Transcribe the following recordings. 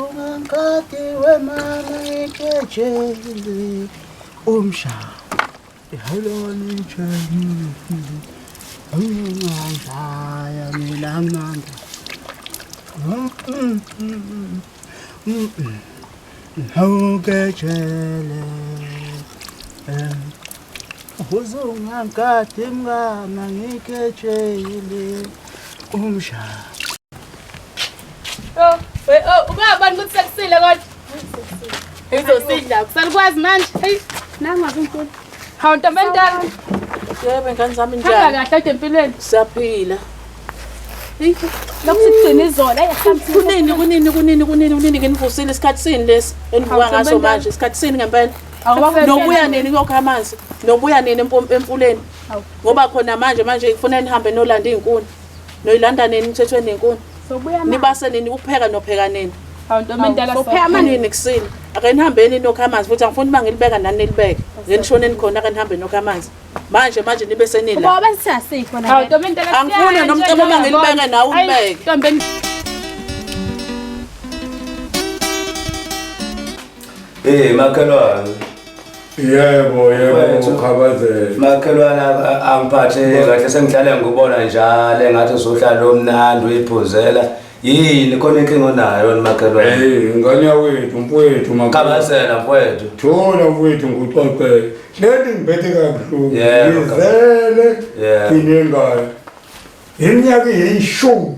uzungangati wemama ekejeli umshado ihaloni njani angangaya mina mnandi Haukejele uzungangati mama ekejeli umshado ubaba ukuthi sekusile kodwa izosidla kusalikwazi manje hey nangazi unkulu hawu ntombentana yebo ngani zami njani hamba kahle empilweni siyaphila lokusigcina izolo hey kunini nginivusile isikhathi sini lesi enivuka ngaso manje isikhathi sini ngempela nobuya nini kuyokha amanzi nobuya nini emfuleni ngoba khona manje kufanele nihambe nolanda izinkuni noyilanda nini nithethweni nezinkuni nibase nini ukupheka nopheka nini hawu ntombentana sopheka amanini kusini ake nihambeni nokha amanzi futhi angifuni bangilibeka nani nilibeke ngenishoneni khona ake nihambe nokha amanzi manje nibe senila ngoba sisasifo na hawu ntombentana angifuni nomcebo bangilibeke nawe ulibeke ntombentana makhelwane yebo ukhabazela makhelwane angiphathe kahle sengihlale ngibona njalo engathi uzohlala omnandi uyiphuzela yini khona inkingo nayo makhelwane ngane yawethu mfowethu makhabazela mfowethu thola mfowethu nguxoxele lethi ngibethe kabuhlungu ngizele inengayo iminyaka eyishumi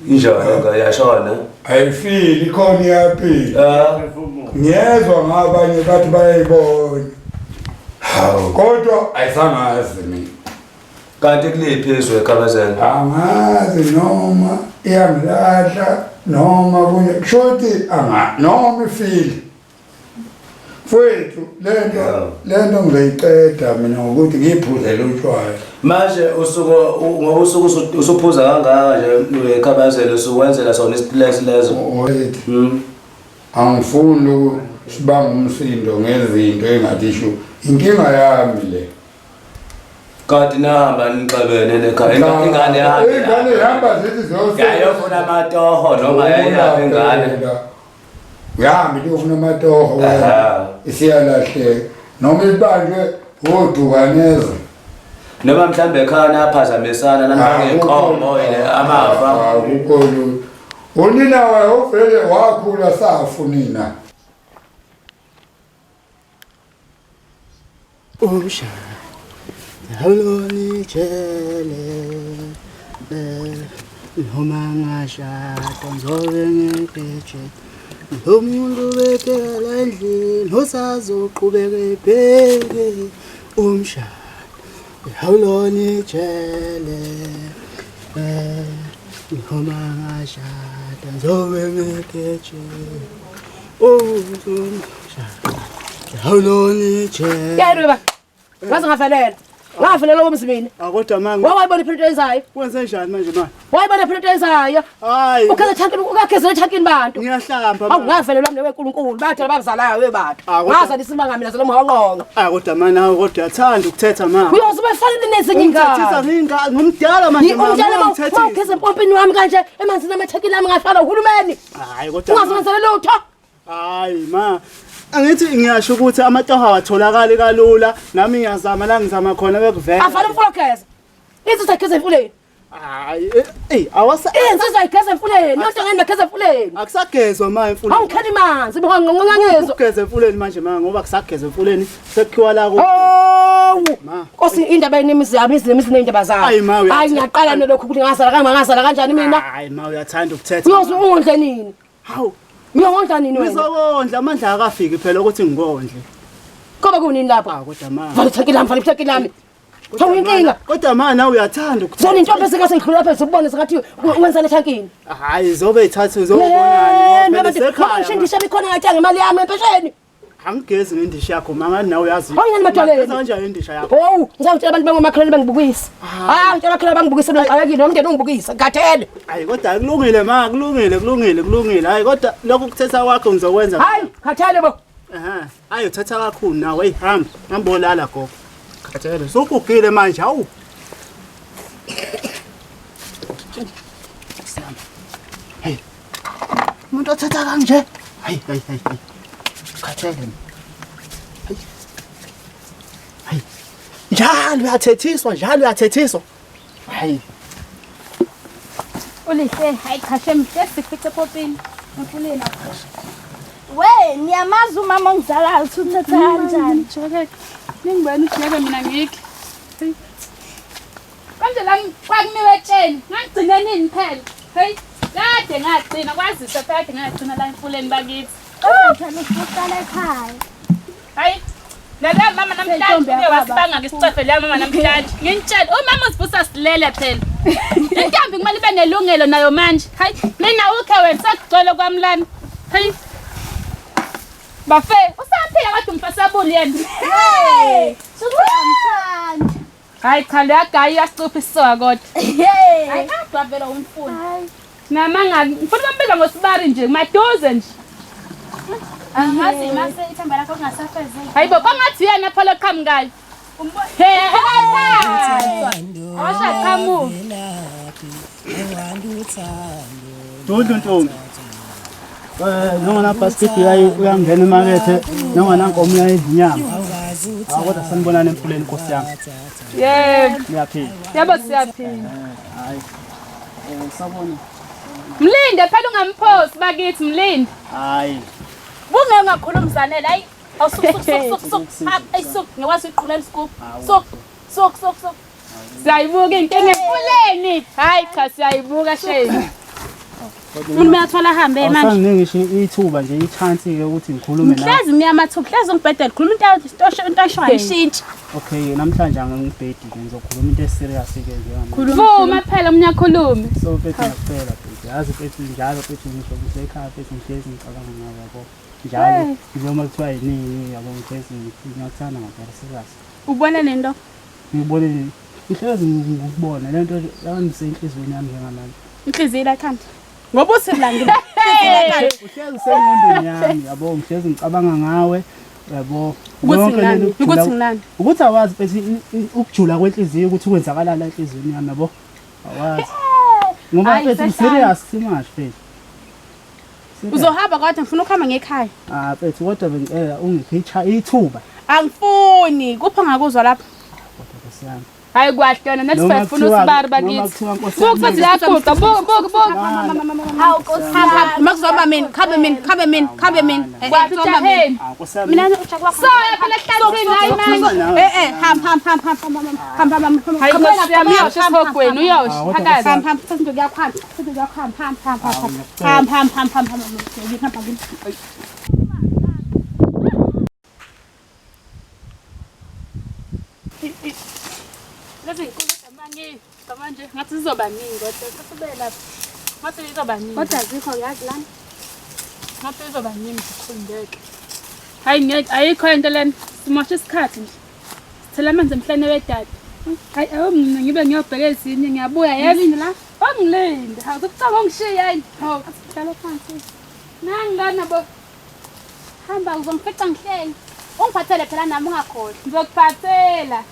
injalo ngayashona ayifili khona iyaphila ngiyezwa ngabanye bathi bayayibona kodwa ayisangazi mina kanti kuliphi izwe ekhabazela angazi noma iyangilahla noma kunye kushuthi noma ifili mfowethu lento ngizoyiqeda mina ngokuthi ngiyiphuzele utshwala manje usuku usuphuza kangaka nje ekhabazela usukwenzela sona isiplesi lezo angifuni sibanga umsindo ngezinto engathi sho inkinga yami le kanti nahamba nixabene nekhaya ingane ihamba zithi zose yayofuna amatoho noma yayihamba ingane uyahamba iyofuna amatoho isiyalahleka noma ibanjwe odukaneza noma mhlambe ekhaya aphazamisana nangenkomo amafa akukho lutho unina wayovele wakhula safu nina umshado haloni jele noma ngashada ngizobe ngikeje umuntu bekela endlini osazoqhubeka ebheke umshado haloni jele noma ngashada ngizobe ngikeje umshado haloni jele yayireba ngaze ngafelela umzimini akodwa manje wayibona iphinto ezayo wenze njani manje manje wayibona iphinto ezayo hayi ukakhezela thankini bantu ngiyahlamba awungafelelwa mna weNkulunkulu bathi abazalayo webantu ngaza lisimanga mina selomhonqonga kodwa manje nawe kodwa yathanda ukuthetha manje uyoze befanele nezinye ingane ngomdala manje mama ugeze empompini wami kanje emanzini amathekile ami ngahlala uhulumeni hayi kodwa ungazenzela lutho hayi ma angithi ngiyasho ukuthi amatoho awatholakali kalula nami ngiyazama la ngizama khona bekuvela afana umfokeza insizwa igeze emfuleni hayi awasa insizwa igeze emfuleni nonke ngene bageze emfuleni akusagezwa manje emfuleni awukhali manzi ngingangezwa ugeze emfuleni manje manje ngoba kusageza emfuleni sekhiwa la Nkosi indaba yenimizi yami izindaba zayo hayi ngiyaqala nelokhu ukuthi ngazala kanjani mina hayi ma uyathanda ukuthetha uyoze ungondle nini hawu ngiyongondla nini wena ngizokondla amandla akafiki phela ukuthi ngikondle koba kunini lapha kodwa ma vale ithakile lami Hawu inkinga. Kodwa manje nawe uyathanda ukuthatha. Zona intombi esingase ngikhulula lapha sizobona sengathi wenzani ethankini. Hayi zobe ithathu zobonana ngoba sekhaya. Ngishindisha bikhona ngathi ngemali yami empesheni. Angigezi ngendisha yakho mangani nawe uyazi. Hawu ngani madoleni. Kanjani indisha yakho? Oh, ngizawutshela abantu bangomakhelwane bangibukisa. Hayi ngitshela amakhelwane bangibukisa ngiqalekile nomndeni ungibukisa. Ngathele. Hayi kodwa kulungile ma, kulungile. Hayi kodwa lokho kuthetha kwakho ngizokwenza. Hayi, ngathele bo. Hayi uthatha kakhulu nawe ihamba. Ngambolala gogo. Khathele sokugile manje hawu. Hey. Umuntu othatha kanje. Hayi. Khathele. Hayi. Njalo uyathethiswa. Hayi. Ulihle, hayi khashe mhlesi fixe popini. Ngifuleni apha. We, niyamazi umama ongizalayo ukuthi uthatha kanjani? Joke. Ningibona ujeke mina ngikho. Kanje la kwakuniwe tsheni. Ngagcina nini phela? Hey, kade ngagcina kwazisa kade ngagcina la emfuleni bakithi. Ngithanda ukuhlala ekhaya. Hayi. Nala mama namhlanje uyawasibanga ngisicefe la mama namhlanje. Ngintshela umama usibusa silele phela. Intombi kumele ibe nelungelo nayo manje. Hayi, mina ukhe wena sekugcwele kwamlana. Hayi. Bafe, usaphila kade Mfasabuli yena. Hey! Sukuyamthanda. Hayi cha leyagayi yasicupha isisoka kodwa. Hey! Hayi kadwa vela umfuni. Namanga ngifuna bambiza ngosibari nje maduze nje. Angazi mase ithamba lakho kungasafezeki. Hayibo kwangathi yena phela qhamukayo. Hey, awasha qamu. Dudu ntombi. Noma basket uyangena emakethe noma nankomo yayizinyama. Kodwa sanibonana emfuleni Nkosi yami. Yebo. Niyaphila. Yebo siyaphila. Hayi. Sabona. Mlinde phela ungamphosi bakithi mlinde. Hayi. Bunge ungakhulumzanela hayi. Awusuk. Ayisuk ngikwazi iqhula lesikuphu. Sok. Siyayibuka inkinga emfuleni. Hayi cha siyayibuka shame. Umuntu uyathola hambe manje. Asangingisho ithuba nje i-chance ke ukuthi ngikhulume nawe. Hlazi miyamathuba, hlazi ungibhedela khuluma into esho ayishintshi. Okay, namhlanje angangibhedi ngizokhuluma into eserious ke nje. Vuma phela umnyakhulume. So bethi ngikuphela bhedi. Yazi bethi njalo bethi ngisho ukuthi ekhaya bethi ngihlezi ngicabanga ngawe yabo. Njalo noma kuthiwa yini yabo ngifezi ngiyathanda ngempela serious. Ubona nento? Ngibone ihlezi ngikubona lento yangisenhlizweni yami njengamanje. Inhliziyo lakhanda. Ngoba usilangile. Uhlezi sengqondweni yami yabo ngihlezi ngicabanga ngawe yabo. Ukuthi nginani? Ukuthi awazi bethi ukujula kwenhliziyo ukuthi kwenzakala la enhlizweni yami yabo. Awazi. Ngoba bethi serious simash bethi. Uzohamba kodwa ngifuna ukuhamba ngekhaya. Bethi kodwa bengicela ungiphicha ithuba. Angifuni, kupho ngakuzwa lapha. Kodwa Nkosi yami. Hayi kwahlona nethi sifuna usibari bakithi. Bukuthi ziyaquqa buku. Hawu Nkosi yami. Makuzoba mina, khabe mina. Kwahlotaheni. Mina uJack wakho. Soya phela ehlathini hayi manje. Hamba. Hayi Nkosi yami uyosho esihogweni uyosho. Phakazi. Hamba, sesindo kuyakhamba. Hamba. Lezi inkulu manje ngathi zizoba ningi kodwa sesibele lapha. Ngathi zizoba ningi. Kodwa zikho yazi lana. Ngathi zizoba ningi zikhundeke. Hayi ngeke ayikho into lena. Simosha isikhathi nje. Sithela amanzi emhlane wedada. Hayi mina ngibe ngiyobheka ezinye ngiyabuya yini la? Ongilinde. Hawu ukucaba ongishiya yini? Hawu Hlala phansi. nangana bo. Hamba uzongifica ngihleli. Ungiphathele phela nami ungakhohlwa. Ngizokuphathela.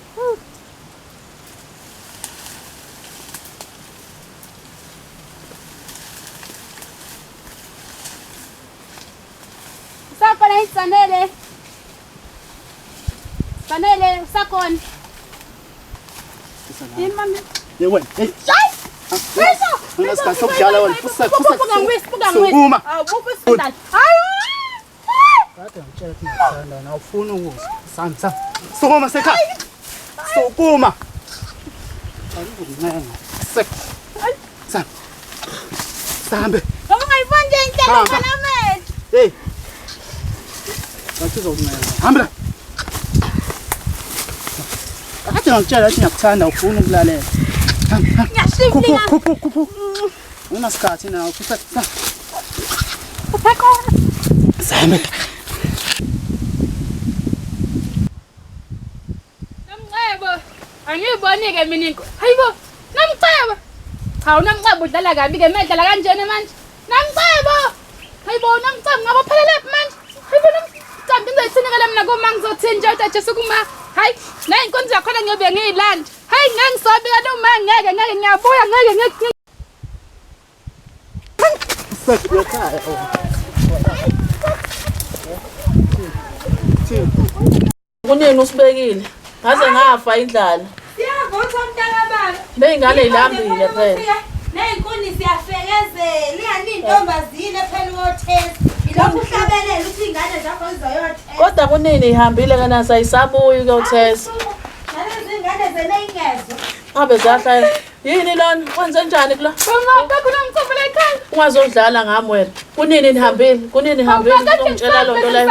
Usafana isanele. Sanele usakhona. Yini mami? Yewena. Hey. Wesa. Mina sikasokujala wena. Buka ngwesi. Sukuma. Awu bufisindala. Hayi. Kade ngitshela ukuthi ngithanda na ufuna ukuzwa. Sansa. Sukuma sekhaya. Sukuma. Ayibungenga. Sek. Sambe. Ngoba ngayibona nje indlela ngana manje. Hey. Bathi uzokungena. Hamba la. Kade ngitshela ukuthi ngiyakuthanda ufuna ukulalela. Ngiyashiflinga. Khuphu. Unasikhathi na uphisa. Upheka. Sambe. Namcebo. Angiyibonike mina inko. Hayibo. Namcebo. Hawu namcebo udlala kabi ke medlala kanjena manje. Namcebo. Hayibo namcebo ngabo phelele manje. Hayibo namcebo ngizoyithinikela mina kuma ngizothini nje udaje sukuma. Hayi na inkonzo yakho ngiyobe ngiyilanda. Hayi ngeke ngisobika noma ngeke ngiyabuya ngeke. Uqedwe ekhaya. Kunini usibekile? Ngaze ngafa indlala. Siyavutha umntaka baba. Nezingane zilambile phela. Nezinkuni siyafekezela. Ingani intombazile phela uyothesa. Ilokhu uhlabelela ukuthi ingane zakho zizoyothesa. Kodwa kunini ihambile kana sayisabuyi kuyothesa. Nalezi ingane zeneyingezo. Abe zahlala. Yini lona? Kwenze njani kula? Ngapha kunomcomela ekhaya. Ungazodlala ngami wena. Kunini nihambile? Kunini nihambile? Ngitshela lonto leyo.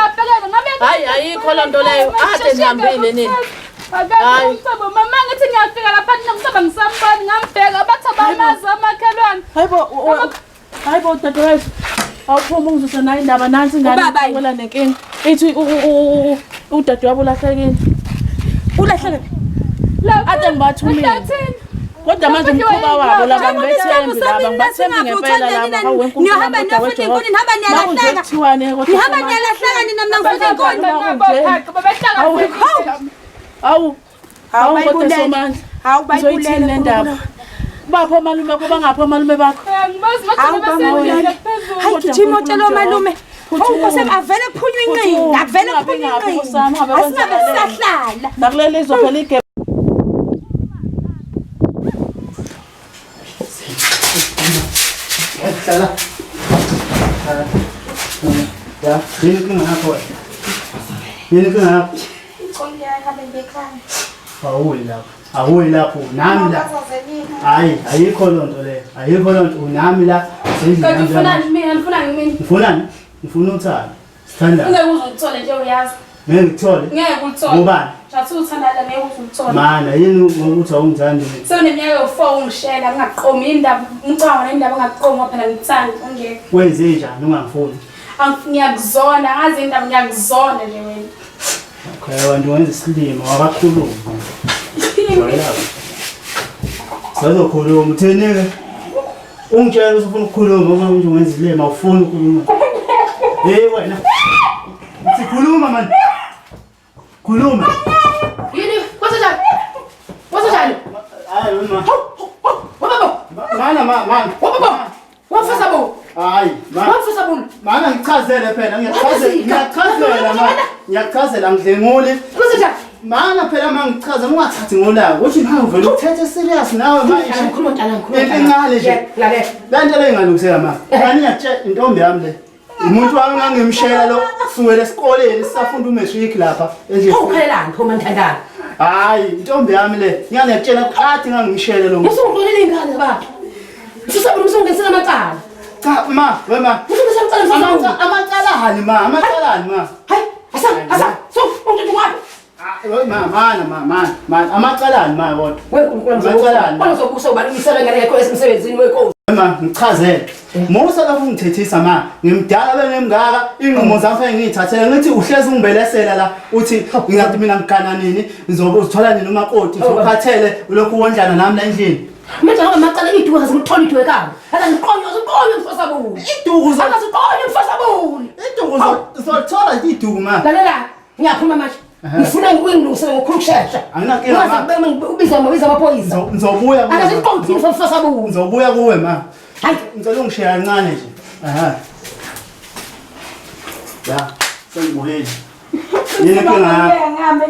Hayi ayikho lonto leyo. Ade nihambile nini? Hayi. Mama ngithi ngiyafika lapha nginomsaba ngisambani ngambheka bathi abamazi amakhelwane. Hayibo dadewethu. Awuphuma ungizuse nayo indaba nansi ingane ngola nenkinga. Ithi udadewabo ulahlekile. Ulahlekile. Ade ngibathumile. Kodwa manje umkhuba wabo laba ngibethembi laba ngibathembi ngempela laba hawenkunkulu. Nihamba niyofika inkuni nihamba niyalahleka. Nihamba niyalahleka nina mnangifika inkuni. Awu kodwa somandla. Hawu bayibulele le ndaba. Bapho malume ko bangapho malume bakho. Ngibazi bathi hayi gijima utshela malume. Ukuse avele phunywa inqini, avele phunywa inqini. Asingabe sisahlala. Nakuleli izwe phela igebe. Hlala. Ya, yini kungakho wena? Yini kungakho? Icongi yakhe ngekhaya. Awuyi lapho. Awuyi lapho nami la. Hayi, ayikho lonto le. Ayikho lonto unami la. Kodwa ufunani mina ngifuna ngimini. Ufunani? Ngifuna uthanda. Sithanda. Ungeke uzuthole nje uyazi. Ngeke ngithole. Ngeke uthole. Ngubani? Jathi uthanda la ngeke uzuthole. Mana yini ngokuthi awungithandi? Seneminyaka yo4 ungishela ngingaqomi indaba ngicabanga indaba ngaqoma phela ngithanda ungeke. Wenze njani ungangifuni? Ngiyakuzona ngazi indaba ngiyakuzona nje wena. Okay, wantu wenza isilimo akakhuluma. Sazokhuluma utheneke. Ungitshela ukuthi ufuna ukukhuluma ngoba nje wenza isilimo awufuni ukukhuluma. Hey wena. Sikhuluma man. Khuluma. Yini? Kwasajani? Kwasajani? Hayi wena. Wababo. Mana. Wababo. Wafasabuli. Hayi, Wafasabuli. mana ngichazele phela ngiyachazela ngidlenguli. Kwasajani? Mana phela mangichaza ungathathi ngolaka. Uthi hayi uvela ukuthethe serious nawe manje. Ngikhuluma ngikhuluma. Encane nje. Lalela. Lento le ingalungiseka ma. Ngani ngiyatshela intombi yami le. Umuntu wami ngangimshela lo kusukela esikoleni sisafunda umatric lapha endle. Ukuphelelani phoma nthandana? Hayi, intombi yami le. Ngiyangitshela qathi ngangimshela lo. Usungixolele ingane baba. Sisabona usungenzela amacala. Cha ma, wema. Usungenzela amacala. Amacalani ma. Hayi, asa. So, ungithi ngapi? Mana, amacalani ma kodwa. Wenkulunkulu. Bona sokuso balungisela ngane yakho esemsebenzini wenkosi. Ma ngichazele. Musa lapho ungithethisa ma, ngimdala bengemngaka, inqumo zami fanele ngiyithathele ngithi uhlezi ungibelesela la uthi ngingathi mina ngikana nini, ngizobe uzithola nini umakoti, uzophathele ulokhu wondlana nami la endlini. Manje ngoba macala iduku azingitholi idwe kanga. Hala ngiqonye Mfasabuli. Iduku Akaziqonye Mfasabuli. iduku uzothola iduku ma. Lalela, ngiyaphuma manje. Ngifuna ngikuyilungisele ngokusheshsha. Anginankinga ma. Ubiza amaphoyisa. Ngizobuya kuwe. Akaziqonye Mfasabuli. Ngizobuya kuwe ma. Hayi, ngicela ungishiya kancane nje. Ya, sengibuyele. Yini kungaka? Ngihambe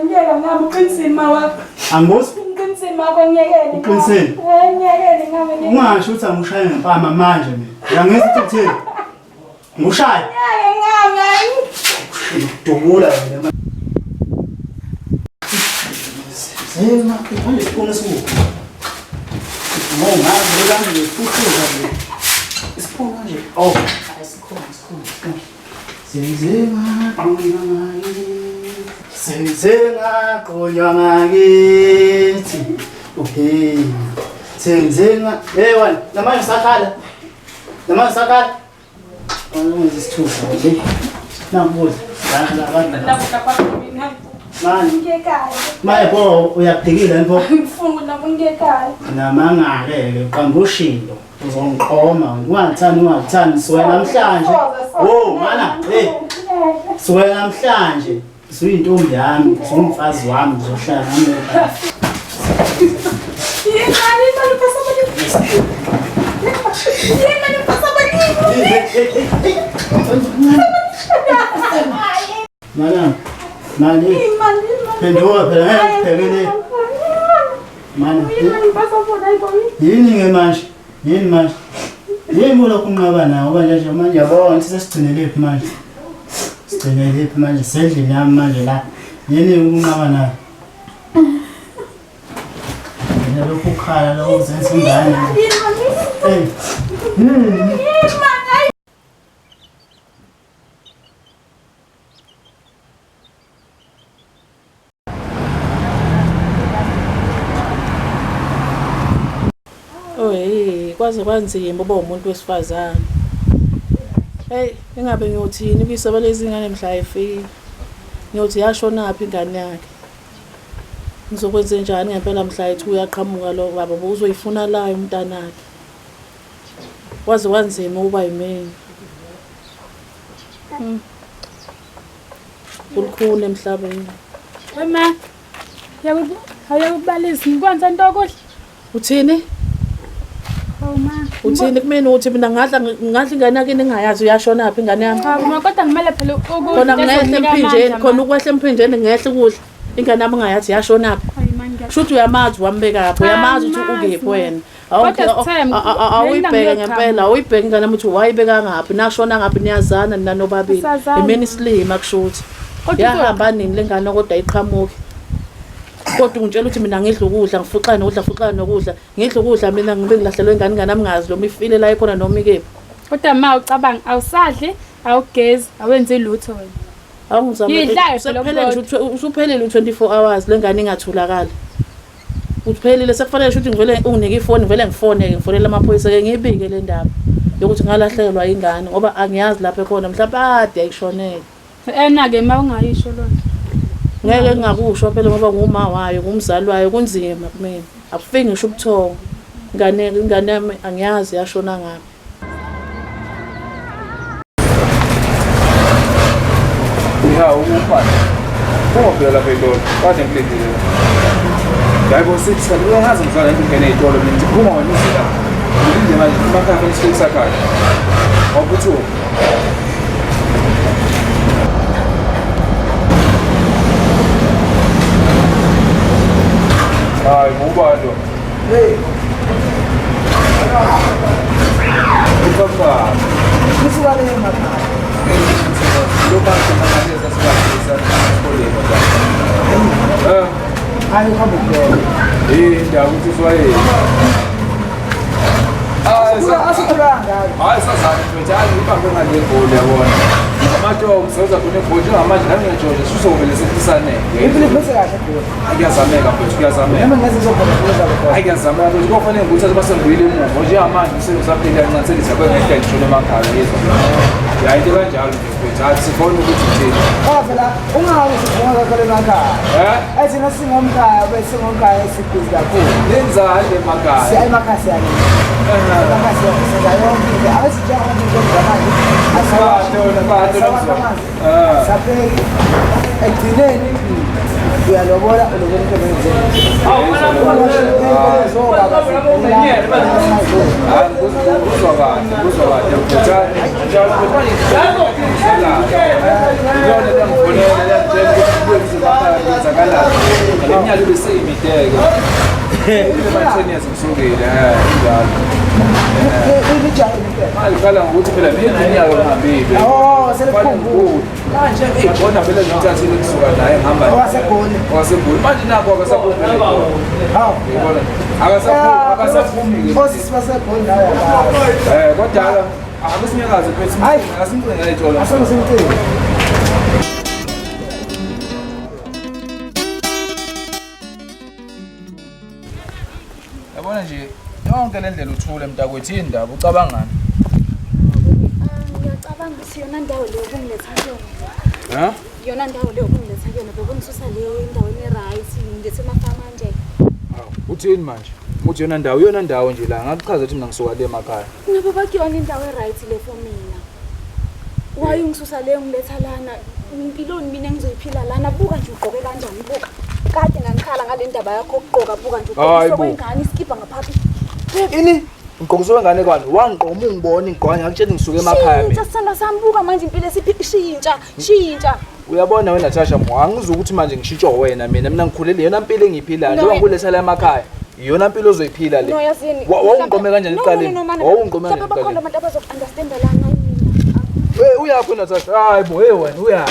uqinisima wakho. Angibuzi? Uqinisima wakho ngiyekele. Uqinisile? Ngiyekele ngihambe. Ungasho ukuthi angishaye ngempama manje mina. Uyangizwa ukuthi uthini? Ngushaye. Dubula wena. Sema manje sipone siku. Ngoma ngeke ngifuthula nje. Sipone nje. Oh, sikhona. Senzenga konywa ngakithi. Okay. Senzenga wana namanje sakhala. Angenza isithusa nje. Nambuza. Manje Ngiyekaya. Mayebo uyaphikile npo. Ngifuna nabo ngiyekaya. Namangake qambushilo. Uzongiqoma ungathani siwe namhlanje. Oh mana siwe namhlanje. Suyintombi yami, sumfazi wami uzohlala nami. Yena Mfasabuli. Mani. Pendua phela ngeke Mani. Yini ngemanje? Yini manje? Yebo lokunqaba nawo manje manje yabona sesigcinele phi manje? Sigcinele phi manje sendlini yami manje la. Yini ukunqaba nawo? Lokhu khala lo uzenza ingane. Hey. Oy, kwaze kwanzima uba umuntu wesifazane. Hey, engabe ngiyothini bisaba lezi ingane mhla efika. Ngiyothi yashonaphi ingane yakhe. Ngizokwenza njani ngempela mhla ethi uyaqhamuka lo baba uzoyifuna la umntanakhe. Kwaze kwanzima uba yimini. Kulikhulu emhlabeni. Mama. Hayakubalisi ngikwenza into okuhle. Uthini? Ma. Uthini kumeni uthi mina ngadla ingane yakhe ningayazi uyashonaphi ingane yami? Cha, kodwa ngimele phela ukudla. Khona ngehle emphinjeni, khona ukwehla emphinjeni ngehle ukudla. Ingane yami ngayazi yashonaphi? Shuthi uyamazi wambekaphi, uyamazi ukuthi ukephi wena. Awuyibheke ngempela, awuyibheke ingane yami ukuthi wayibeka ngaphi, nashona ngaphi niyazana nina nobabili. Imeni isilima kushuthi. Yahamba nini lengane kodwa iqhamuke. Kodwa ungitshela ukuthi mina ngidla ukudla ngifuxana nokudla ngidla ukudla mina ngibe ngilahlelwe ingane nganamngazi lo mifile la ikhona noma ikephi. Kodwa ma ucabanga awusadli awugezi awenzi lutho wena. Awungizama usuphelele u24 hours lengane ingathulakala. Uphelile sekufanele ukuthi ngivele unginike ifoni ngivele ngifonele amaphoyisa ke ngibike le ndaba yokuthi ngalahlekelwa ingane ngoba angiyazi lapha ekhona mhlawumbe ade ayishonele. Ke ma ungayisho lona. Ngeke ngingakusho phela ngoba nguma wayo ngumzali wayo kunzima kumina. Akufiki ngisho ubuthongo. Ingane yami angiyazi yashona ngaphi. Ya ukuphatha. Phela phela kade ngilindile. Yabo sithi salula ngazi ngizala ingene ezitolo mina phuma wena usika. Ngilinde manje bakhafa isifiki sakhaya. Awukuthi Hayi ngubalo. Hey. Ukapha. Kusuka le mama. Lokho ngiyakwenza sibasiza esikoleni baba. Hayi uhambe kulo. Ndawo ukuthi siwaye. Asikhulanga. Hayi sasana mfethu hayi ibambe ngale goli yabona. Amato ngizoza kune goli ngamanje nami ngiyajola susomele sifisane. Impilo phese kahle goli. Akuyazameka mfethu kuyazameka. Noma ngeze zokhona kuza lokho. Akuyazameka ukuthi kufanele ukuthi abasengwile emuva nje amanje usesaphila ncanselisa kwengeke ngishone emakhaya yezwa. Yayinto kanjalo mfethu athi sifona ukuthi uthini. Phela ungawe sibonga kakhulu emakhaya. Ethi nasingomkhaya bese ngomkhaya esibhizi kakhulu. Lenzani emakhaya? Siya emakhaya siyani. Emakhaya siyayonke asijaha ngomkhaya. Sapeki ekugcineni uyalobola ulobonke Kala ngokuthi phela mina ngiyayo ngihambile. Selikhulu. Manje ngibona phela ngithathile kusuka la engihamba. Wasegoli. Manje nakho akasaphumi. Ngibona. Akasaphumi. Bosisi basegoli nayo. Kodwa akusinyakaze phela. Hayi, asimcenge ngayithola. Asengisimcenge. Yabona nje yonke le ndlela uthule mntakwethu indaba ucabangani? Ngiyacabanga ukuthi yona ndawo leyo kungiletha yona. Ha? Yona ndawo leyo kungiletha yona bekungisusa le endaweni right ngilethe emafama nje. Hawu, uthini manje? Uthi yona ndawo nje la ngakuchaza ukuthi mina ngisuka le emakhaya. Ngabe bakuyona indawo right le for mina. Waye ungisusa le ngiletha lana impiloni mina engizoyiphila lana buka nje ugqoke kanjani buka. Kade ngangikhala ngale ndaba yakho ukugqoka buka nje ugqoke kwengane iskipa ngaphapi. Ini Ngqokuso wengane kwani wangiqoma ungibona ingqwanya ngakutshela ngisuke emakhaya mina. Sithanda sambuka manje impilo esiphishintsha. Uyabona wena Natasha mwangiza ukuthi manje ngishintsho wena mina ngikhulele yona impilo engiphilayo njengoba ngikulethela emakhaya. Iyona impilo ozoyiphila le. Wawungqome kanjani eqaleni? Wawungqome kanjani eqaleni? Abantu abazokunderstand lana yini? Uyaphi Natasha? Hayi bo wena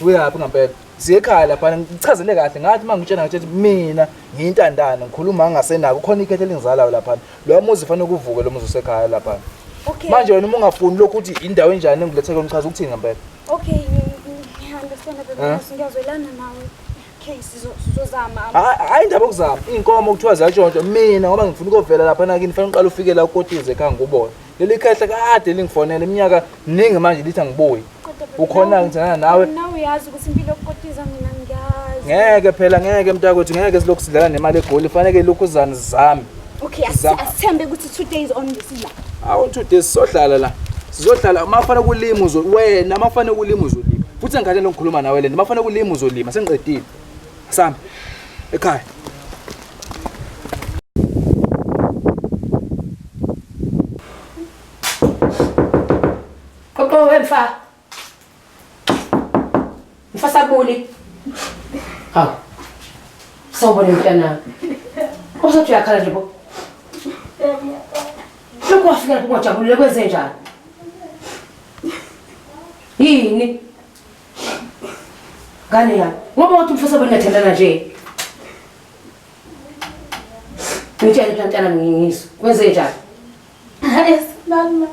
uyaphi ngempela? Siyekhaya lapha ngichazele kahle ngathi mangitshela ngathi mina ngiyintandana ngikhuluma ngasenako khona ikhethe lengizalayo lapha. Lo muzi fanele kuvuke lo muzi usekhaya lapha. Okay. Manje wena uma ungafuni lokho ukuthi indawo enjani engilethe ngichaza ukuthini ngempela? Okay, ngiyaunderstand ukuthi ngiyazwelana nawe. Okay, sizozama. Hayi indaba okuzama. Inkomo ukuthiwa ziyatshontsha mina ngoba ngifuna ukuvela lapha nakini fanele uqala ufike la ukotize ekhaya ngubona. Leli khehle kade lingifonela iminyaka miningi manje lithi angibuyi. Ukhona ngithana nawe. Nawe uyazi ukuthi impilo yokukotiza mina ngiyazi. Ngeke phela ngeke mntakwethu ngeke silokhu sidlala nemali egoli fanele lokhu zani zami. Okay, asithembe ukuthi 2 days on ngisila. Awu 2 days sizohlala la. Sizohlala mafana kulima wena mafana kulima uzolima. Futhi ngikade ngikhuluma nawe le mafana kulima uzolima sengiqedile. Sami ekhaya. Kokho wemfa. Mfasabuli. Hawu. Sawubona mntana. Uzothi uyakhala nje bo. Lokho wafika lapho ngajabulile kwenze njani? Yini? Ngane ya. Ngoba wathi Mfasabuli ngathandana nje. Ngitshela mntana ngiyizwa. Kwenze njani? Hayi sinama.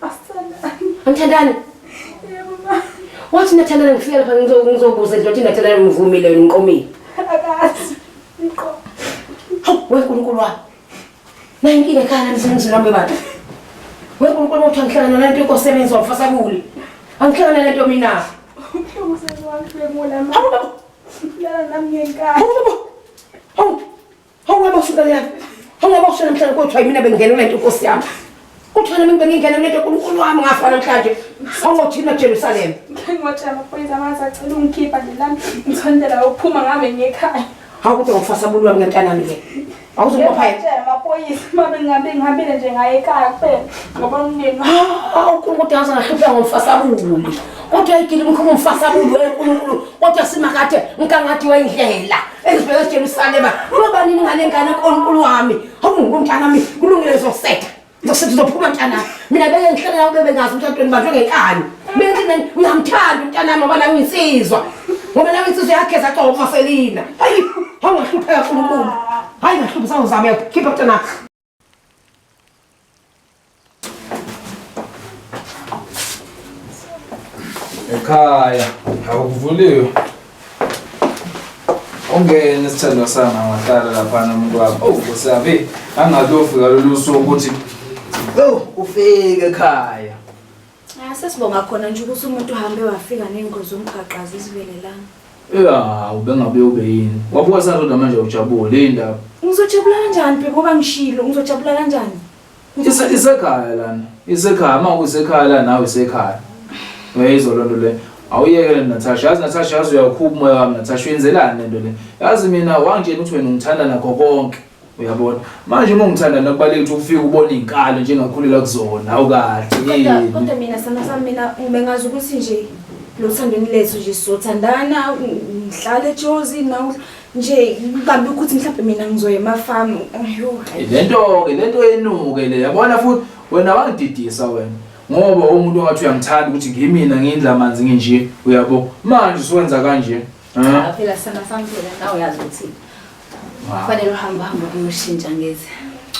Asana. Angithandani? Yebo ma. Wathi nathandana ngifika lapha ngizobuza nje wathi nathandana ngivumile ngiqomile. Akazi. Ngiqo. Hawu, weNkulunkulu wami. Na inkinga ekhaya namsebenzi nami bantu. WeNkulunkulu uthi angihlangana nalento yokusebenza waMfasabuli. Angihlangana nalento mina. Ubuhlungu sezwakhe ngolama. Hawu. Lana nami ngenkaya. Hawu abasuka lapha. Hawu abasuka namhlanje kodwa mina bengena lento Nkosi yami. Kuthiwa mina bengingena lento uNkulunkulu wami ngafa namhlanje. Awuthina Jerusalem. Ngingotshela amaphoyisa amasacela ungikhipha nje lana ngithondela ukuphuma ngabe ngekhaya. Hawu kodwa uMfasabuli wami ngentanami ke. Awuzongopha yini? Amaphoyisa mabe ngihambile nje ngaye ekhaya kuphela ngoba umnini. Hawu kodwa ngahlupha ngoMfasabuli. Kodwa ayikile umkhulu uMfasabuli weNkulunkulu. Kodwa simakade nkangathi wendlela ezibheka eJerusalem. Ngoba nini ngale ngane uNkulunkulu wami? Hawu ngumntana wami kulungile zosetha. Ngizophuma mntana. Mina beke ngihlela ube bengazi umntantweni bantu ngenkani. Bengithi uyamthanda umntana ngoba nawe insizwa. Ngoba nawe insizwa yakhe zacofa Selina. Hayi, hawu ngahlupha kakhulu. Hayi ngahlupha sawuzama khipha mntana. Ekhaya awuvuliwe. Ongene sithando sana ngahlala lapha nomuntu wami. Nkosi angazofika lolu suku ukuthi ufike ekhaya. Sesibonga khona nje ukuthi umuntu uhambe wafika nengozi zomgaqazi isivelelana. Ya, ubengabe ube yini? Wabuka sandoda manje ujabule indaba. Ngizojabula kanjani ngoba ngishilo ngizojabula kanjani? Isekhaya lana. Isekhaya manje usekhaya la nawe isekhaya. Wayizolondo le. Awuyekele Natasha, yazi Natasha yazi uyakhupha umoya wami Natasha uyenzelani lento le. Yazi mina wangitshela ukuthi wena ungithanda nakho konke. Uyabona manje uma ngithanda nakubaleka ukuthi ufike ubone izinkalo njengakhulela kuzona awukahle kodwa mina sana mina bengazi ukuthi nje lo thandweni lethu nje sothandana ngihlala eJozi nawo nje ngikambi ukuthi mhlawumbe mina ngizoya emafamu lento yenuke le yabona futhi wena wangididisa wena ngoba umuntu ongathi uyangithanda ukuthi ngimina ngindla amanzi nginje uyabo manje usuwenza kanje phela sana phela nawe yazi ukuthi kufanele uhamba ukuyoshintsha ngeze.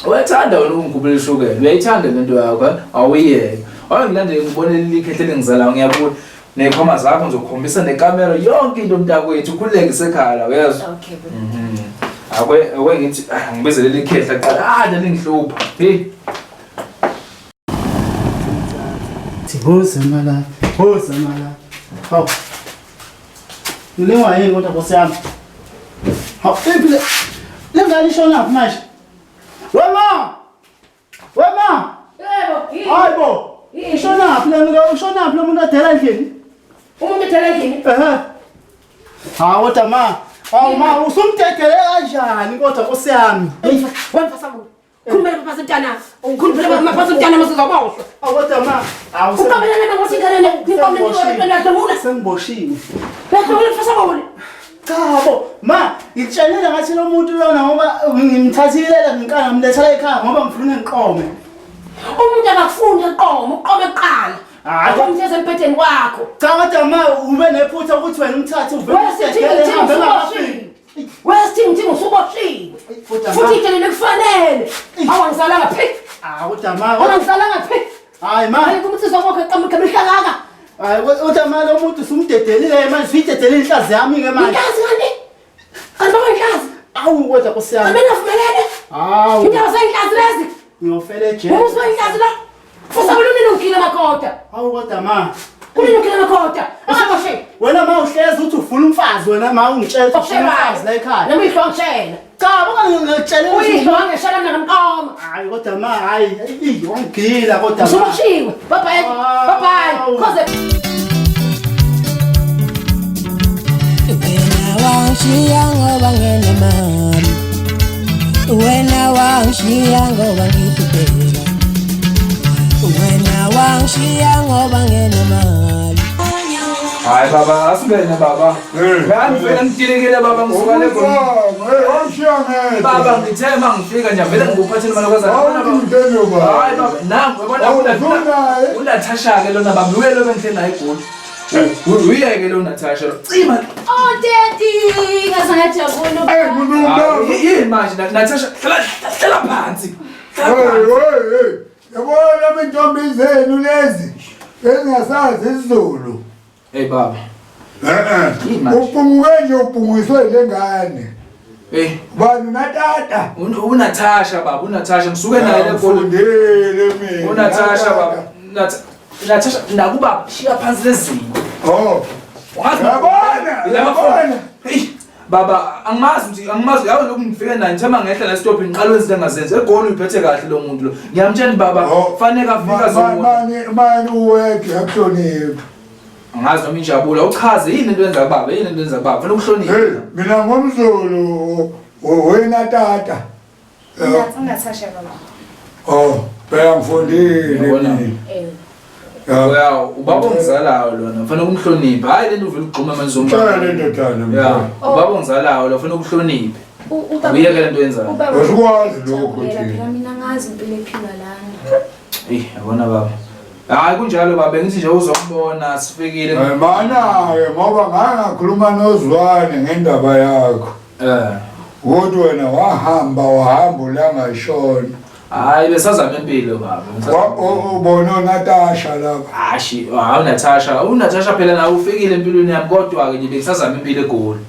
Uyathanda wena ukungikhuphela ishukela. Uyayithanda lento yakho, awuyeke. Awungilandele ngibone likhehle ngizalayo ngiyabona. Nekhoma zakho ngizokhombisa nekamera yonke into mntakwethu ukhuleke isekhaya uyezwa. Okay. Akwe ngithi ngibezele likhehla qala lingihlupha. Hey. Thibuza mala. Hawu. Nilingwa yini kodwa Nkosi yami? Hawu impilo lengalisho manje. Wema! Yebo, hayibo. Ushonaphi lo muntu adela endlini? Umuntu edela endlini? Hawu kodwa ma usumdedele kanjani kodwa Nkosi yami? Wemfasabuli. Khulumela papa Ntana. Khulumela mapapa Ntana masizoboshwa. Kodwa ma, Uqabelana ngokuthi ngane ngikomo niwe sengiboshiwe. Bese Mfasabuli. Cha ma, ngitshelile ngathi lo muntu lona ngoba ngimthathile ngiqala ngimlethela ekhaya ngoba ngifuna ngiqome. Umuntu akafuni eqoma, uqome eqala. Akumtheze empetheni wakho. Cha kodwa ma ube nephutha ukuthi wena umthathe uvele Wesithingi usuboshiwe. Futhi itshelele kufanele. Awangisalanga phi? Kodwa ma, Awangisalanga phi? hayi ma, Hayi kumthizwa wakho eqoma ngemhlakaka. hayi kodwa ma lo muntu usumdedelile manje uyidedelile inhlazi yami ke manje. Inhlazi ngani? Kanibaba inhlazi. Awu kodwa kusiyami. Amena vumelene. Hawu. Indawo zenhlazi lezi. Ngiyofela ejele. Umuzwa inhlazi la. Mfasabuli unokila makota. Hawu kodwa ma. Unokila makota. Akaboshe. Wena ma uhlezi uthi ufuna umfazi wena ma ungitshela ukuthi ufuna umfazi la ekhaya. Nami ngishongishela. Cha ngitshela ukuthi Uyihlo ngeshela ngamqoma. hayi kodwa ma hayi wangigila kodwa ma. Usuboshiwe. Bye bye. Bye bye. Khoze Wangishiya ngoba ngenemali wena wangishiya ngoba ngihlupheka wena wangishiya ngoba ngenemali Hayi baba asibene baba. Ngivela ngitilekile baba ngisuka le goli. Baba ngithe mangifika nje vele ngikuphathele imali kwazana. Hayi baba nangu yabona uNatasha ke lona baba uyelo bengihle naye igoli. Uyeke lo Natasha. Cima. Oh daddy, ngazangathi Yini manje Natasha hlala phansi. Yabona bentombi zenu lezi engasazi isiZulu. Hey baba. Uphumuke nje uphungiswe lengane. Bani natata. uNatasha baba uNatasha ngisuke naye le goli. Ufundele mina. uNatasha baba Natasha nakuba shiya phansi lezinto. Yabona. Hey baba angimazi yawe lokhu ngifike naye ngithema ngehla la stop ngiqalwe izinto engazenze egoli uyiphethe kahle lo muntu lo ngiyamtshela baba kufanele afika zonke mani uweke akuhlonipha angazi noma injabulo uchaze yini into yenza baba yini into yenza baba kufanele ukuhloniphe mina ngomZulu wena tata Natasha baba. Phela ngifundile mina. Yeah, ubaba ongizalayo lona kufanele ukumhlonipha hayi lento uvela ugquma manje Cha lento thana. Yeah, ubaba ongizalayo lo kufanele ukuhloniphe. Uyeke lento yenzayo. Usikwazi lokho phela mina ngazi impilo ephila lana. Yabona baba. Hayi kunjalo baba ngithi nje uzokubona sifikile. Mana ke ngoba ngakhuluma noZwane ngendaba yakho. Kodwa wena wahamba ulanga ishona. Hayi besazama impilo baba. Ubona uNatasha lapha. Hashi, uNatasha phela nawe ufikile empilweni yami kodwa ke nje besazama impilo egoli.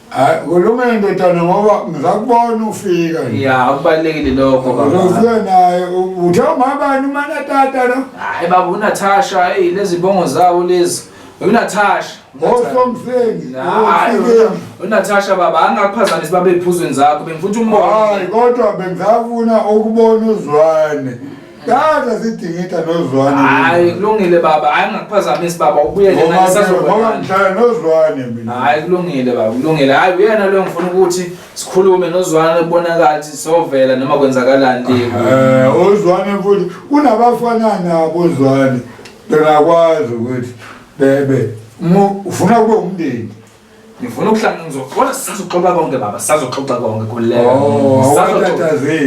Hayi kulungile ndodana ngoba ngizakubona ufika nje. Yeah, akubalekile lokho baba. Uzofika naye uthoma abani uManatata lo? Hayi baba uNatasha hey lezi bongo zawo lezi. uNatasha. Osomseni. uNatasha baba angakuphazamisa babe ephuzweni zakho bengifuna umbone. Hayi kodwa bengizafuna ukubona uZwane. Kade sidingida noZwane. Hayi kulungile baba hayi ngakuphazamisa baba ubuyele naye sazobona. Ngoba ngihlala noZwane mina. Hayi kulungile baba kulungile hayi uyena lo ngifuna ukuthi sikhulume noZwane ubonakala ukuthi sovela noma kwenzakalani leko. uZwane futhi kunabafana nabo uZwane bengakwazi ukuthi bebe ufuna kube umndeni. Ngifuna ukuhlangana ngizokwazi sisazoxoxa konke baba sisazoxoxa konke kuleyo.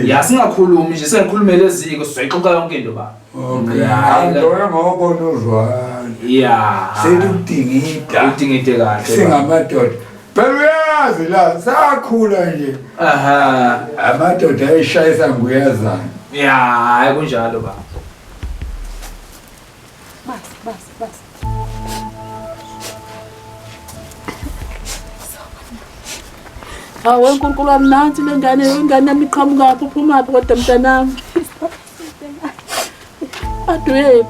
Ya singakhulumi nje sengikhulumele eziko sizoyixoxa yonke into baba. Okay. Ngiyabona ngobona uZwane. Yeah. Sedudingida. Udingide kahle. Singamadoda. Phela uyazi la sakhula nje. Aha. Amadoda ayishayisa nguyazana. Yeah, hayi kunjalo baba. Bas. Hawe uNkulunkulu wami nansi le ngane yami iqhamukaphi uphumaphi kodwa mntanami. Adwephi.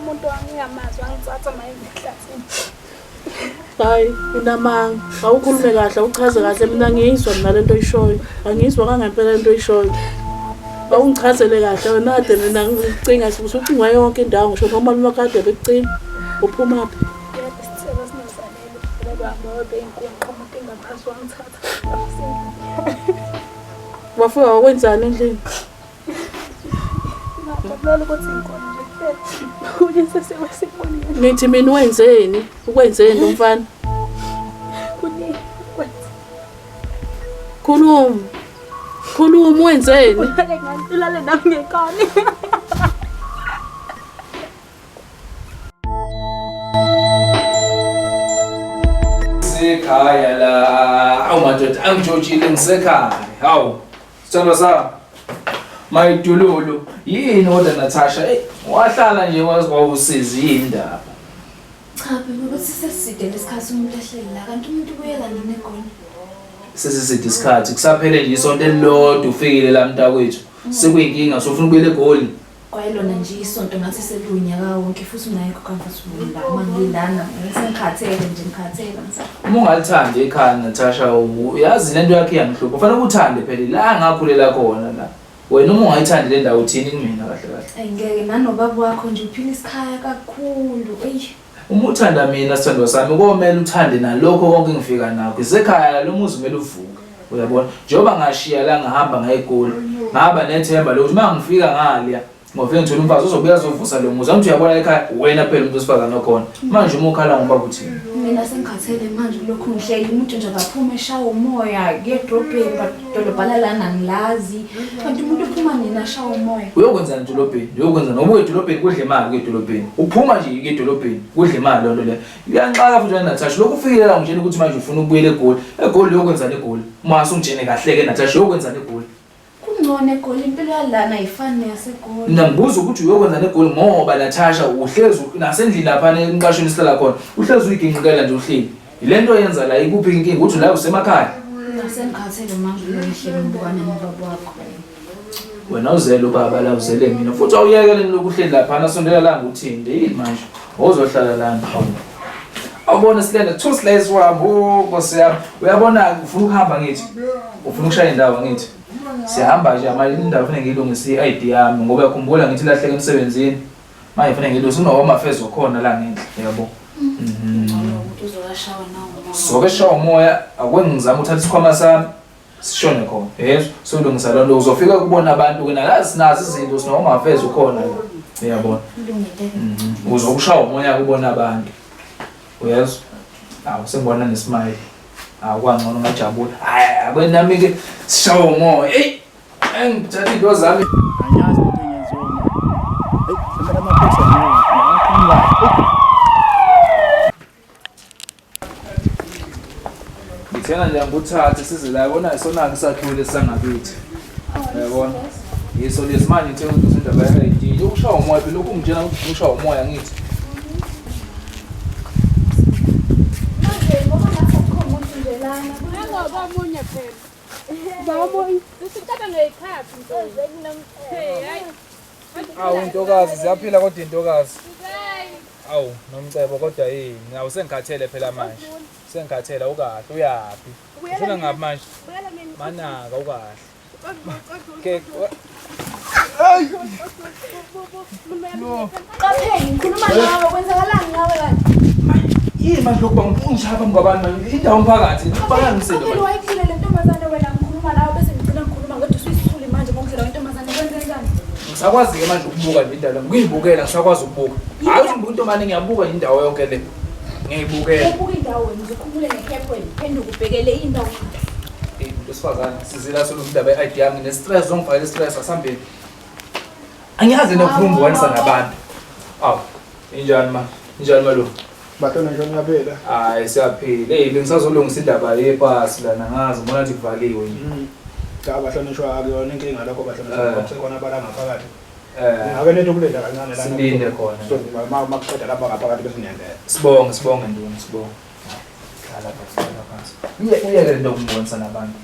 Umuntu wangiyamazi wangithatha maye ngihlathini. Hayi unamanga. Awukhulume kahle uchaze kahle mina ngiyizwa mina lento oyishoyo. Angizwa kangempela lento oyishoyo. Awungichazele kahle wena ade mina ngicinga ukuthi ngwa yonke indawo ngisho noma umakade becinga uphumaphi. Isithelo sinozalelo ngoba bengqomuke ngaphansi wangithatha. Wafika wakwenzani endlini? Nithi mina wenzeni? Ukwenzeni lo mfana? Khuluma wenzeni? Ulale nami ngekani. Sekhaya la. Awu madoda angijojile ngisekhaya. Hawu. Sithando sami. Mayidululu. Yini oda Natasha? Wahlala nje wawusizi yini indaba? Cha phela ukuthi seside lesikhathi umuntu ehleli la kanti umuntu ubuyela nini egoli. Sesiside isikhathi kusaphele nje isonto elilodwa ufikile la mntakwethu. Sekuyinkinga sofuna ukubuyela egoli. Kwayilona nje isonto ngathi selunyaka wonke futhi unayikho comfortable la mangilana ngikhathele nje ngikhathele Uma ungalithandi ekhaya Natasha uyazi lento yakhe yangihlupha. Kufanele uthande phela la ngakhulela khona la. Wena uma ungayithandi le ndawo uthini kumina kahle kahle? Ayingeke nanobaba wakho nje uphila isikhaya kakhulu. Uma uthanda mina sithandwa sami komele uthande nalokho konke ngifika nakho. Isekhaya lo muzi kumele uvuke. Uyabona? Njoba ngashiya la ngahamba ngayegoli. Ngaba nethemba lokuthi mangifika ngaliya ngofike ngithola umfazi uzobuya azovusa lo muzi. Angithi uyabona ekhaya wena phela umuntu osifazana okhona. Manje uma ukhala ngoba uthini? Mina sengikhathele manje lokhu ngihleli umuntu nje akaphuma eshawa umoya ngedrobheni badolobhala lana ngilazi. Kanti umuntu uphuma nina ashawa umoya. Uyokwenzana edolobheni? Uyokwenza ngoba edolobheni kudla imali edolobheni. Uphuma nje edolobheni kudla imali lonto le. Iyanxaka futhi Natasha lokhu ufikile la ngitshela ukuthi manje ufuna ukubuyela egoli. Egoli uyokwenzana egoli. Uma usungitshene kahle ke Natasha uyokwenzana egoli. Kungcono egoli impilo yalana ayifani neyasegoli. Mina ngibuza ukuthi uyokwenzana egoli ngoba Natasha uhlezi nasendlini lapha enqashweni isihlala khona. Uhlezi uyiginqikela nje uhleli. Ilento yenza la ikuphi inkinga ukuthi la usemakhaya. Sengikhathele manje uyohleli ngibukana nobaba wakho. Wena uzele ubaba la uzele mina futhi awuyekele lokuhleli lapha nasondela la nguthinde yini manje ozohlala la awubona silenda two slices wabo nkosiyami uyabona ufuna ukuhamba ngithi ufuna ukushaya indawo ngithi sihamba nje manje indawo ufuna ngilungise i-ID yami ngoba yakhumbula ngithi lahleke emsebenzini manje ufuna ngilungise unoma affairs okhona la ngithi yabo uzokashawa nawo sokeshawa umoya akwengizama uthatha isikhwama sami sishone khona yezwa solungisa lonto uzofika kubona abantu ke nalazi sinazi izinto sinoma affairs ukhona la uyabona uzokushaya umoya kubona abantu uyezwa awu sengibona nesimile akwangcono ngajabula akwenami ke sishaya umoya engithatha into zami Anyazi into engenziwa uma. Semela amaphoyisa nje. ngithena nje nguthathe size la yabona isona isakhiwo lesangakithi uyabona yiso lesimanje ngithe ukuthi indaba ya-ID yokushaya umoya phela lokhu ngitshela ukuthi ushaya umoya ngithi awu intokazi ziyaphila kodwa intokazi awu nomcebo kodwa yini ngawu sengikhathele phela manje sengikhathela ukahle uyaphi ufuna ngapi manje manaka ukahle ke Qaphela ngikhuluma nawe kwenzakalani ngawe kanti? yini manje lokuba ungishaya mngabani manje indawo umphakathi ubanga ngisele Qaphela wayikhile le ntombazane wena ngikhuluma nawe bese ngicina ngikhuluma kodwa usuyisithuli manje ngokudlela intombazane kwenzekani? ngisakwazi-ke manje ukubuka le ndawo ngiyibukela ngisakwazi ukubuka hayi ukuthi ngibuka intombazane ngiyabuka indawo yonke le ngiyibukela Ubuka indawo wena uzokhumule ngekhephu wena phenduka ubhekele indawo. umuntu wesifazane sizila solundaba ye-ID yami nesistress zongifakela istress asambeni angiyazi nokuphumbukanisa nabantu awu injani ma injani malo Bathona nje ngiyaphela. hayi siyaphila bengisazolungisa indaba yepasi lana ngazi ngibona ukuthi kuvaliwe nje Cha bahlonishwa akuyona inkinga lokho bahlonishwa kusekhona abala ngaphakathi. eh Ake nethu kulinda kancane la. silinde khona So makuqeda lapha ngaphakathi bese niyandela. sibonge nduni sibonge hala phansi uyeke lento okumbonisa nabantu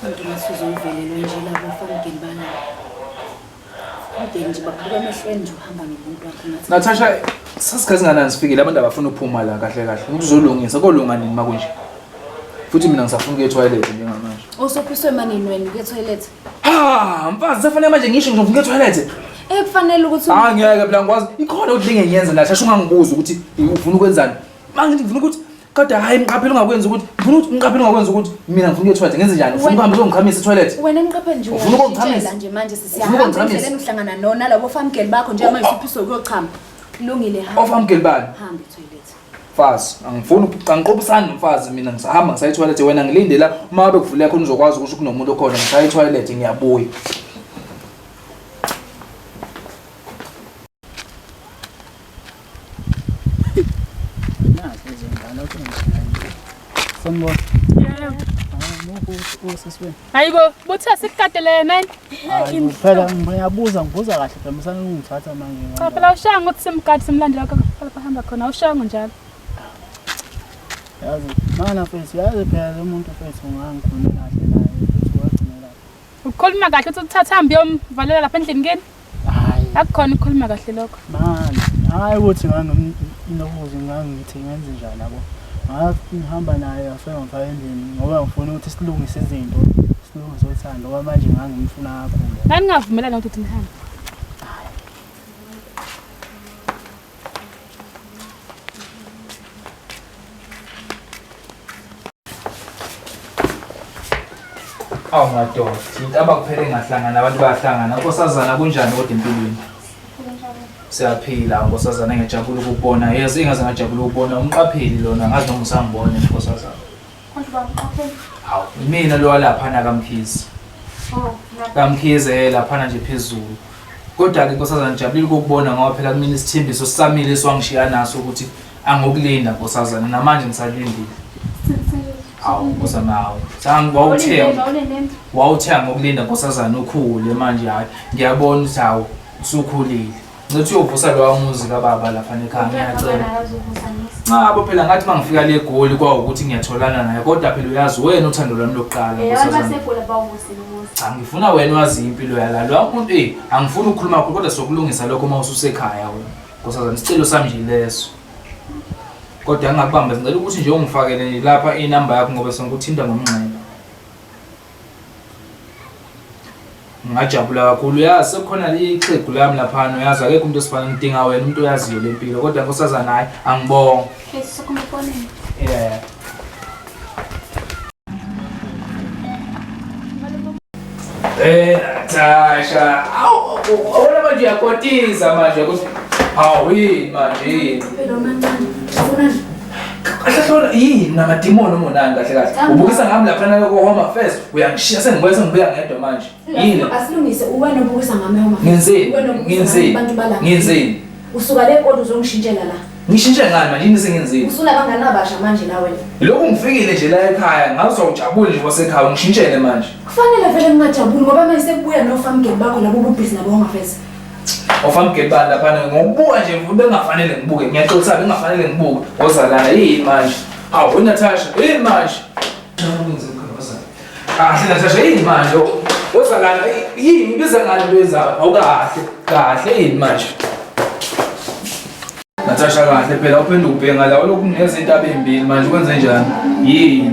Abantu masuze uvelelwe nje labo famkeni bana. Kodwa nje bakubuka emehlweni nje uhamba nomuntu wakho ngathi. Natasha sasikhathi nganani sifikile abantu abafuna ukuphuma la kahle kahle ukuzolungisa kolunga nini makunje futhi mina ngisafuna ukuya e-toilet njengamanje Usophiswe manini wena uke toilet? mfazi safanele manje ngisho ngizofuna e-toilet Ekufanele ukuthi ngeke phela ngikwazi ikhona ukuthi lingenyenza Natasha ungangibuza ukuthi ufuna ukwenzani manje ngifuna ukuthi Kodwa hayi ngiqaphela ungakwenza ukuthi ngifuna ukuthi ngiqaphela ungakwenza ukuthi mina ngifuna ukuyotoilet ngenze njani ufuna ukuhamba uzongikhamisa etoilet Wena ngiqaphela nje ufuna ukungikhamisa nje manje sisiyahamba endleleni uhlangana nona labo famkeli bakho nje manje usiphiso kuyochama kulungile hamba ofamkeli bani hamba etoilet mfazi angifuni uqanqobisana nomfazi mina ngisahamba ngisaya etoilet wena ngilinde la uma ngabe kuvuleka khona uzokwazi ukuthi kunomuntu okhona ngisaya etoilet ngiyabuya Sanibona. Hayibo, buthe sikukadele nani? Phela ngiyabuza kahle phela msana ungithatha manje. Cha phela ushanga ukuthi simkade simlandela phela bahamba khona ushanga njalo. Yazi, mana mfethu yazi phela lo muntu mfethu ngangikhuluma kahle naye ukuthi wagcinela. Ukukhuluma kahle uthi uthatha hambe yomvalela lapha endlini kini? Hayi. Akukhona ukukhuluma kahle lokho. Man, hayi ukuthi nganginokuze ngangithi ngenze njani yabo. Ngihamba naye afika ngifaka endlini ngoba ngifuna ukuthi silungise izinto, silungise uthando ngoba manje ngangimfuna kakhulu. Ngani ngavumelana ukuthi nihambe? Awu madoda, into abakuphele ngahlangana abantu bayahlangana. Nkosazana kunjani kodwa empilweni? Siyaphila nkosazana ngiyajabula ukubona. Yes, ingaze ngajabula ukubona umqapheli lona ngazi noma usangibona nkosazana. Konke bamqapheli. Hawu, mina lo lapha na kaMkhize. Kamkhize lapha nje phezulu. Kodwa ke nkosazana ngijabulile ukubona ngoba phela kumina isithembiso samile eswangishiya naso ukuthi angokulinda nkosazana namanje ngisalindile. Hawu nkosazana hawu. Wawuthenga ngokulinda nkosazana ukhule manje hayi. Ngiyabona ukuthi hawu usukhulile. Ngithi uyovusa lo umuzi kaBaba lapha ekhaya ngiyacela. Ngabo phela ngathi mangifika le goli kwawukuthi ngiyatholana naye kodwa phela uyazi wena uthando lwami lokuqala nkosazana. Cha ngifuna wena wazi impilo yala lo umuntu angifuni ukukhuluma kakhulu kodwa sokulungisa lokho uma ususekhaya wena nkosazana isicelo sami nje leso. Kodwa ngingakubamba ngicela ukuthi nje ungifakele lapha inamba yakho ngoba sengikuthinta ngomnxeba. Ngajabula kakhulu yazi sekukhona ixhegu lami lapha uyazi akekho umuntu osifana ngidinga wena umuntu oyaziyo lempilo kodwa nkosazana hayi angibonga. Yeah. Tasha. Awona manje yakotiza manje ukuthi hawi manje. Phela mancane ufuna Kahle yini namadimoni umonani kahle kahle. Ubukisa ngami lapha na Home Affairs uyangishiya sengibuya ngedwa manje. Yini? Asilungise uwena ubukisa ngami Home Affairs. Ngenzeni? Usuka le kodwa uzongishintshela la. Ngishintshe ngani manje yini sengenzeni? Usuna bangani abasha manje la wena. Lokhu ngifikile nje la ekhaya ngazojabula nje wasekhaya ngishintshele manje. Kufanele vele ngingajabuli ngoba manje sekubuya nofamkeli bakho labo ububhizi nabo Home Affairs. Ofamkeli bani lapha ngokubuka nje mfundo bengafanele ngibuke ngiyaxolisa bengafanele ngibuke ozalana yini manje hawu Natasha yini manje Natasha yini manje ozalana yini biza ngani into yenzayo awukahle yini manje Natasha kahle phela uphenduka ubhenga la lokhu kunezinto abembili manje kwenze njani yini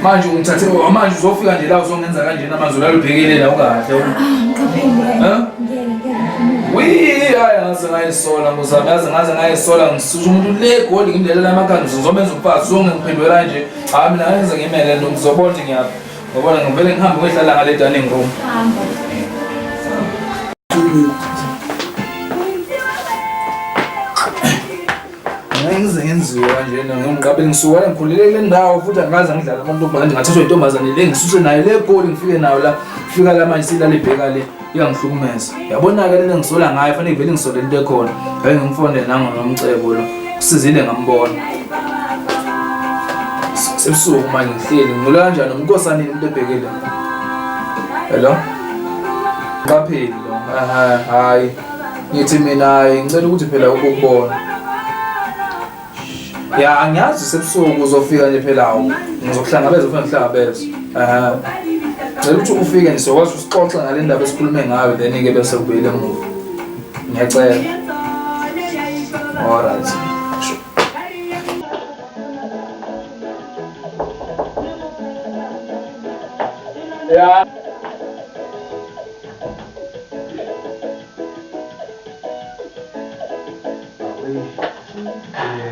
manje ungithathe manje uzofika nje la uzongenza kanje namanje ulalubhekele la ukahle hayi ngaze ngayisola ngozami ngaze ngayisola ngisusa umuntu le goli ngimlela lamakhanda uzomenza umfazi uzongiphendwela nje hayi mina ngenze ngimele ngizobona ngiyabona ngivele ngihambe ngihlala ngale dining room ngenziwe kanje ngiqabe ngisuka ngikhulile le ndawo futhi angaze ngidlala abantu manje ngathathwa intombazane le ngisuse nayo le goli ngifike nayo la fika la manje silala ibheka le iyangihlukumeza yabona ke lena ngisola ngayo fanele ngivele ngisole into ekhona hayi ngimfonele nango nomcebo lo usizile ngambona sebusuku manje ngihleli ngilula kanjani umnkosana into ebhekile hello qapheli lo hayi ngithi mina ngicela ukuthi phela ukubona ya angiyazi sebusuku uzofika nje phela awu ngizokuhlangabeza ufuna ngihlangabeza ngicela ukuthi ufike nisokwazi usixoxe ngale ndaba esikhulume ngayo then ke bese kubuyele emuva ngiyacela alright yeah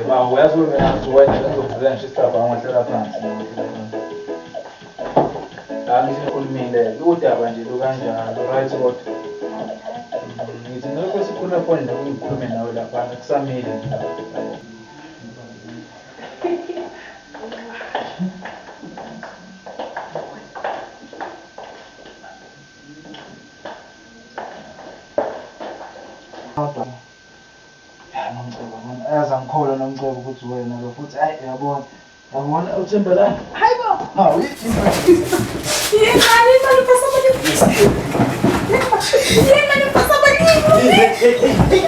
Ba uyazi wena wena ngizokuvela nje isitapha ngwahlala phansi. Ngisho ukhulumile udaba nje lo kanjalo right kodwa. Ngithi ngeke sikhuluma phone la ngikhulume nawe lapha kusamile nje. Ayazangikhola nomcebo ukuthi wena lo futhi hayi yabona uThembelani hayibo hawu Mfasabuli